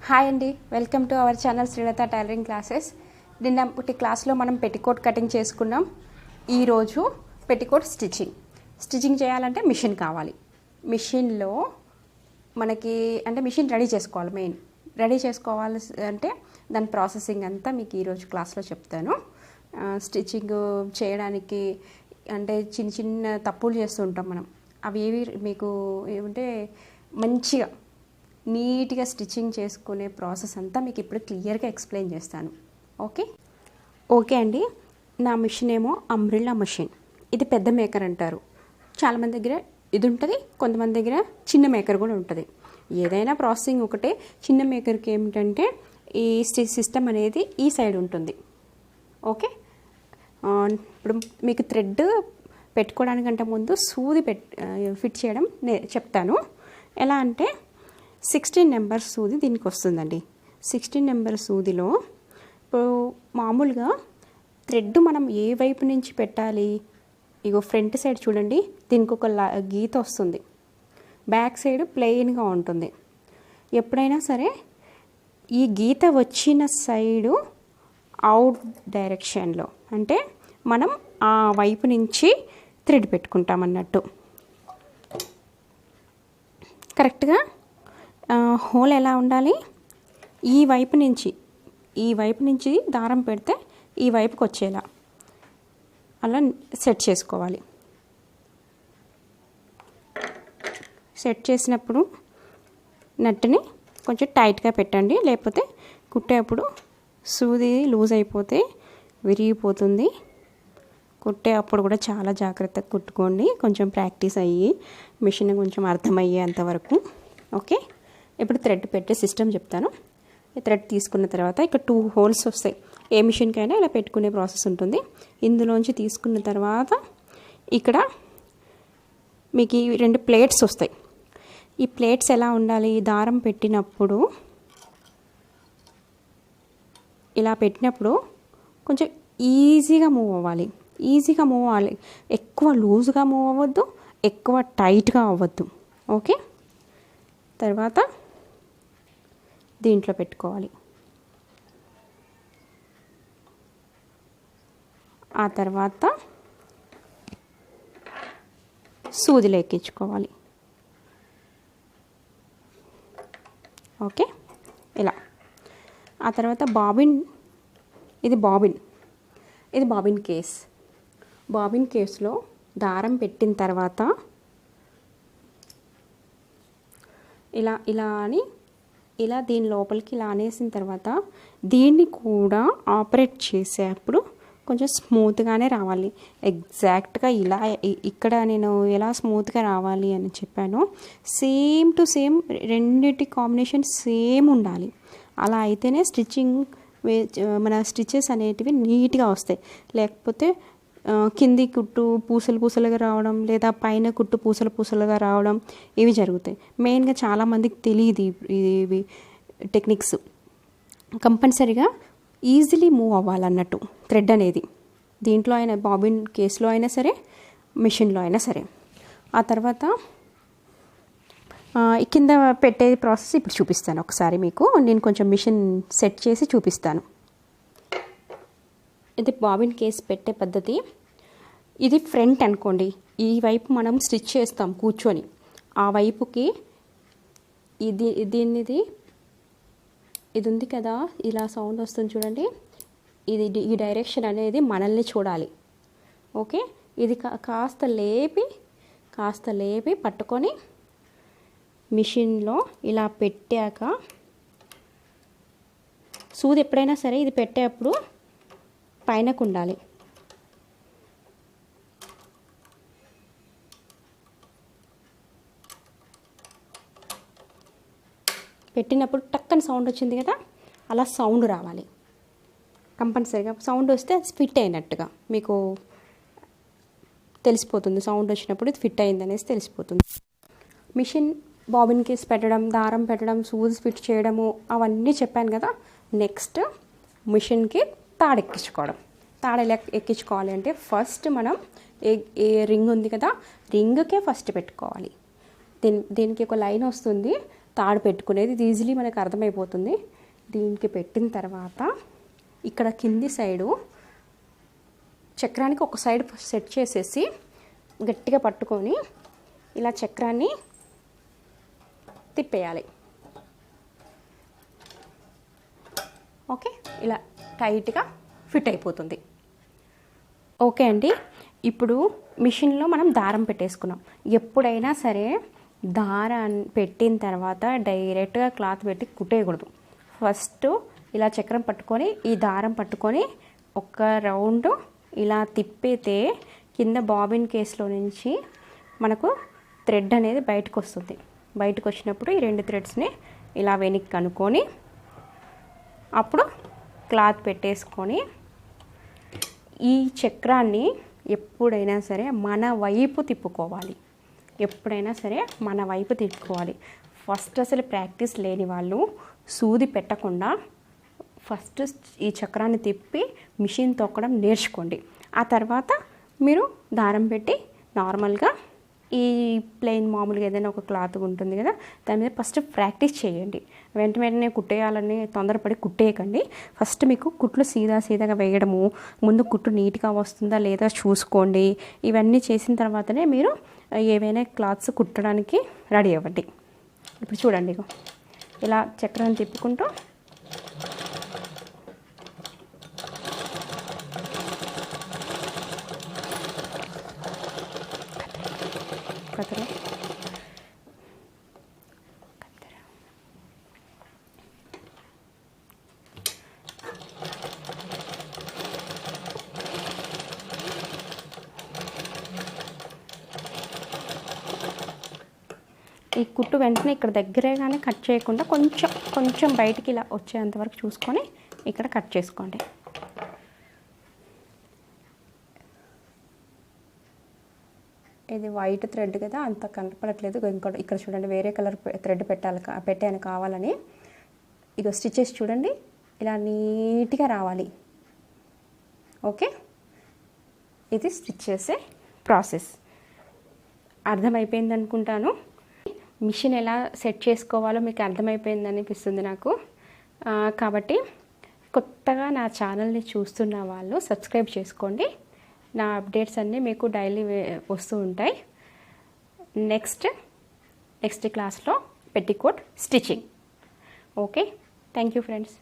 Hi అండి, welcome to our channel srilatha tailoring classes. నిన్నటి క్లాస్లో మనం పెట్టికోట్ కటింగ్ చేసుకున్నాం. ఈరోజు పెట్టికోట్ స్టిచ్చింగ్ చేయాలంటే మిషన్ కావాలి. మిషన్లో మనకి అంటే మిషన్ రెడీ చేసుకోవాలి. మెయిన్ రెడీ చేసుకోవాలి అంటే దాని ప్రాసెసింగ్ అంతా మీకు ఈరోజు క్లాస్లో చెప్తాను. స్టిచ్చింగ్ చేయడానికి అంటే చిన్న చిన్న తప్పులు చేస్తూ ఉంటాం మనం. అవి ఏవి మీకు ఏమంటే మంచిగా నీట్గా స్టిచ్చింగ్ చేసుకునే ప్రాసెస్ అంతా మీకు ఇప్పుడు క్లియర్గా ఎక్స్ప్లెయిన్ చేస్తాను. ఓకే అండి. నా మిషన్ ఏమో అంబ్రెల్లా మిషన్. ఇది పెద్ద మేకర్ అంటారు. చాలామంది దగ్గర ఇది ఉంటుంది, కొంతమంది దగ్గర చిన్న మేకర్ కూడా ఉంటుంది. ఏదైనా ప్రాసెసింగ్ ఒకటే. చిన్న మేకర్కి ఏమిటంటే ఈ సిస్టమ్ అనేది ఈ సైడ్ ఉంటుంది. ఓకే, ఇప్పుడు మీకు థ్రెడ్ పెట్టుకోవడానికంటే ముందు సూది ఫిట్ చేయడం చెప్తాను. ఎలా అంటే 16 నెంబర్ సూది దీనికి వస్తుందండి. 16 నెంబర్ సూదిలో ఇప్పుడు మామూలుగా థ్రెడ్ మనం ఏ వైపు నుంచి పెట్టాలి? ఇగో ఫ్రంట్ సైడ్ చూడండి, దీనికి ఒక గీత వస్తుంది. బ్యాక్ సైడ్ ప్లెయిన్గా ఉంటుంది. ఎప్పుడైనా సరే ఈ గీత వచ్చిన సైడు అవుట్ డైరెక్షన్లో అంటే మనం ఆ వైపు నుంచి థ్రెడ్ పెట్టుకుంటాం అన్నట్టు. కరెక్ట్గా హోల్ ఎలా ఉండాలి? ఈ వైపు నుంచి దారం పెడితే ఈ వైపుకి వచ్చేలా అలా సెట్ చేసుకోవాలి. సెట్ చేసినప్పుడు నట్టుని కొంచెం టైట్గా పెట్టండి, లేకపోతే కుట్టేటప్పుడు సూది లూజ్ అయిపోతే విరిగిపోతుంది. కుట్టేటప్పుడు కూడా చాలా జాగ్రత్తగా కుట్టుకోండి. కొంచెం ప్రాక్టీస్ అయ్యి మిషన్ కొంచెం అర్థమయ్యేంతవరకు. ఓకే, ఇప్పుడు థ్రెడ్ పెట్టే సిస్టమ్ చెప్తాను. ఈ థ్రెడ్ తీసుకున్న తర్వాత ఇక్కడ 2 హోల్స్ వస్తాయి. ఏ మిషన్కైనా ఇలా పెట్టుకునే ప్రాసెస్ ఉంటుంది. ఇందులోంచి తీసుకున్న తర్వాత ఇక్కడ మీకు ఈ 2 ప్లేట్స్ వస్తాయి. ఈ ప్లేట్స్ ఎలా ఉండాలి? దారం పెట్టినప్పుడు ఇలా పెట్టినప్పుడు కొంచెం ఈజీగా మూవ్ అవ్వాలి. ఎక్కువ లూజ్గా మూవ్ అవ్వద్దు, ఎక్కువ టైట్గా అవ్వద్దు. ఓకే, తర్వాత దీంట్లో పెట్టుకోవాలి. ఆ తర్వాత సూదిలో ఎక్కించుకోవాలి. ఓకే, ఇలా. ఆ తర్వాత ఇది బాబిన్ కేస్. బాబిన్ కేస్లో దారం పెట్టిన తర్వాత ఇలా దీని లోపలికి ఇలా అనేసిన తర్వాత దీన్ని కూడా ఆపరేట్ చేసేటప్పుడు కొంచెం స్మూత్గానే రావాలి. ఎగ్జాక్ట్గా ఇలా ఇక్కడ నేను ఎలా స్మూత్గా రావాలి అని చెప్పానో సేమ్ టు సేమ్ రెండింటి కాంబినేషన్ సేమ్ ఉండాలి. అలా అయితేనే మన స్టిచెస్ అనేటివి నీట్గా వస్తాయి. లేకపోతే కింది కుట్టు పూసలుగా రావడం, లేదా పైన కుట్టు పూసలుగా రావడం, ఇవి జరుగుతాయి. మెయిన్గా చాలామందికి తెలియదు ఇవి టెక్నిక్స్. కంపల్సరీగా ఈజీలీ మూవ్ అవ్వాలన్నట్టు థ్రెడ్ అనేది. దీంట్లో అయినా బాబిన్ కేసులో అయినా సరే, మిషన్లో అయినా సరే. ఆ తర్వాత కింద పెట్టే ప్రాసెస్ ఇప్పుడు చూపిస్తాను ఒకసారి మీకు. నేను కొంచెం మిషన్ సెట్ చేసి చూపిస్తాను. ఇది బాబిన్ కేస్ పెట్టే పద్ధతి. ఇది ఫ్రంట్ అనుకోండి. ఈ వైపు మనం స్టిచ్ చేస్తాం కూర్చొని. ఆ వైపుకి ఇది ఉంది కదా, ఇలా సౌండ్ వస్తుంది చూడండి. ఈ డైరెక్షన్ అనేది మనల్ని చూడాలి. ఓకే, ఇది కాస్త లేపి పట్టుకొని మిషన్లో ఇలా పెట్టాక సూది ఎప్పుడైనా సరే ఇది పెట్టేటప్పుడు పైనకు ఉండాలి. పెట్టినప్పుడు టక్కని సౌండ్ వచ్చింది కదా, అలా సౌండ్ రావాలి కంపల్సరీగా. సౌండ్ వస్తే అది ఫిట్ అయినట్టుగా మీకు తెలిసిపోతుంది. సౌండ్ వచ్చినప్పుడు ఇది ఫిట్ అయింది అనేసి తెలిసిపోతుంది. మిషన్ బాబిన్ కేస్ పెట్టడం, దారం పెట్టడం, సూది ఫిట్ చేయడము అవన్నీ చెప్పాను కదా. నెక్స్ట్ మిషన్కి తాడు ఎక్కించుకోవడం. తాడు ఎలా ఎక్కించుకోవాలి అంటే ఫస్ట్ మనం ఏ రింగ్ ఉంది కదా, రింగ్కే ఫస్ట్ పెట్టుకోవాలి. దీనికి ఒక లైన్ వస్తుంది. తాడు పెట్టుకునేది. ఇది ఈజీలీ మనకు అర్థమైపోతుంది. దీనికి పెట్టిన తర్వాత ఇక్కడ కింది సైడు చక్రానికి ఒక సైడ్ సెట్ చేసేసి గట్టిగా పట్టుకొని ఇలా చక్రాన్ని తిప్పేయాలి. ఓకే, ఇలా టైట్గా ఫిట్ అయిపోతుంది. ఓకే అండి, ఇప్పుడు మిషన్లో మనం దారం పెట్టేసుకున్నాం. ఎప్పుడైనా సరే దారాన్ని పెట్టిన తర్వాత డైరెక్ట్గా క్లాత్ పెట్టి కుట్టేయకూడదు. ఫస్ట్ ఇలా చక్రం పట్టుకొని ఈ దారం పట్టుకొని ఒక రౌండ్ ఇలా తిప్పితే కింద బాబిన్ కేస్లో నుంచి మనకు థ్రెడ్ అనేది బయటకు వస్తుంది. బయటకు వచ్చినప్పుడు ఈ 2 థ్రెడ్స్ని ఇలా వెనక్కి అనుకొని అప్పుడు క్లాత్ పెట్టేసుకొని ఈ చక్రాన్ని ఎప్పుడైనా సరే మన వైపు తిప్పుకోవాలి. ఎప్పుడైనా సరే మన వైపు తిప్పుకోవాలి. ఫస్ట్ అసలు ప్రాక్టీస్ లేని వాళ్ళు సూది పెట్టకుండా ఫస్ట్ ఈ చక్రాన్ని తిప్పి మిషన్ తొక్కడం నేర్చుకోండి. ఆ తర్వాత మీరు దారం పెట్టి నార్మల్గా ఈ ప్లెయిన్ మామూలుగా ఏదైనా ఒక క్లాత్ ఉంటుంది కదా, దాని మీద ఫస్ట్ ప్రాక్టీస్ చేయండి. వెంటనే కుట్టేయాలని తొందరపడి కుట్టేయకండి. ఫస్ట్ మీకు కుట్లు సీదాగా వేయడము, ముందు కుట్టు నీట్గా వస్తుందా లేదా చూసుకోండి. ఇవన్నీ చేసిన తర్వాతనే మీరు ఏవైనా క్లాత్స్ కుట్టడానికి రెడీ అవ్వండి. ఇప్పుడు చూడండి, ఇలా చక్రాన్ని తిప్పుకుంటూ ఈ కుట్టు వెంటనే ఇక్కడ దగ్గరగానే కట్ చేయకుండా కొంచెం బయటికి ఇలా వచ్చేంత వరకు చూసుకొని ఇక్కడ కట్ చేసుకోండి. ఇది వైట్ థ్రెడ్ కదా, అంత కనపడట్లేదు. ఇంకోటి ఇక్కడ చూడండి, వేరే కలర్ థ్రెడ్ పెట్టాను కావాలని. ఇదో స్టిచెస్ చూడండి, ఇలా నీట్గా రావాలి. ఓకే, ఇది స్టిచ్ చేసే ప్రాసెస్ అర్థమైపోయింది అనుకుంటాను. మిషన్ ఎలా సెట్ చేసుకోవాలో మీకు అర్థమైపోయింది అనిపిస్తుంది నాకు. కాబట్టి కొత్తగా నా ఛానల్ని చూస్తున్న వాళ్ళు సబ్స్క్రైబ్ చేసుకోండి. నా అప్డేట్స్ అన్నీ మీకు డైలీ వస్తూ ఉంటాయి. నెక్స్ట్ క్లాస్లో petticoat stitching. Okay, thank you friends.